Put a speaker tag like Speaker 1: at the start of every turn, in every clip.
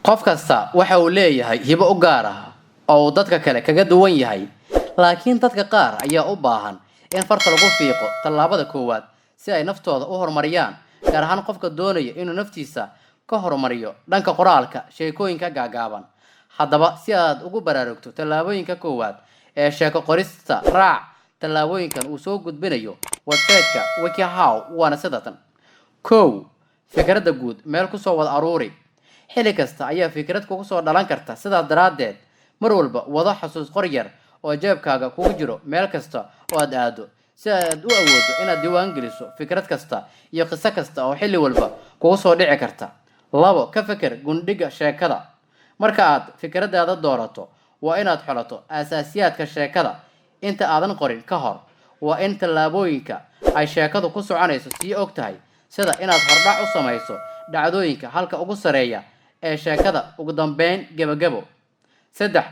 Speaker 1: qof kasta waxa uu leeyahay hibo u gaar ah oo uu dadka kale kaga duwan yahay, laakiin dadka qaar ayaa u baahan in farta lagu fiiqo tallaabada koowaad si ay naftooda u horumariyaan, gaar ahaan qofka doonaya inuu naftiisa ka horumariyo dhanka qoraalka sheekooyinka gaagaaban. Haddaba si aad ugu baraarugto tallaabooyinka koowaad ee sheeko qorista, raac tallaabooyinkan uu soo gudbinayo website-ka WikiHow waana sidatan. kow Fikradda guud meel ku soo wada aruuri. Xilli kasta ayaa fikrad kugu soo dhalan karta, sidaas daraaddeed mar walba wado xasuus qor yar oo jeebkaaga kugu jiro meel kasta oo aad aado, si aad u awoodo inaad diiwaan geliso fikrad kasta iyo qiso kasta oo xilli walba kugu soo dhici karta. labo Ka fikir gundhiga sheekada. Marka aad fikradaada doorato, waa inaad xulato aasaasiyaadka sheekada inta aadan qorin ka hor. Waa in tallaabooyinka ay sheekadu ku soconayso sii og tahay, sida inaad hordhac u samayso dhacdooyinka halka ugu sareeya ee sheekada ugu dambeyn gebagabo. saddex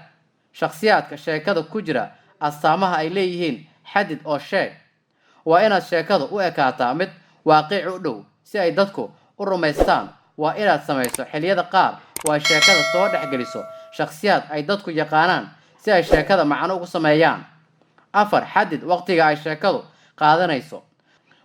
Speaker 1: Shakhsiyaadka sheekada ku jira astaamaha ay leeyihiin xadid oo sheeg. Waa inaad sheekadu u ekaataa mid waaqici u dhow si ay dadku u rumaystaan. Waa inaad samayso xilliyada qaar oo ay sheekada soo dhexgeliso shakhsiyaad ay dadku yaqaanaan si ay sheekada macno ugu sameeyaan. afar Xadid waqtiga ay sheekadu qaadanayso.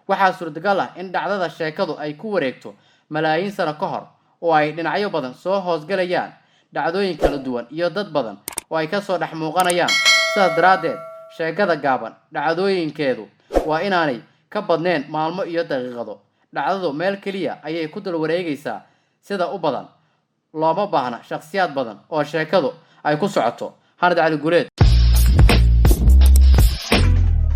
Speaker 1: Waxaa suurtagal ah in dhacdada sheekadu ay ku wareegto malaayiin sano ka hor, oo ay dhinacyo badan soo hoosgalayaan, dhacdooyin kala duwan iyo dad badan oo ay ka soo dhex muuqanayaan. Sidaas daraaddeed, sheekada gaaban dhacdooyinkeedu waa inaanay ka badnayn maalmo iyo daqiiqado. Dhacdadu meel keliya ayay ku dul wareegaysaa sida u badan. Looma baahna shakhsiyaad badan oo sheekadu ay ku socoto. Hanad Cali Guleed.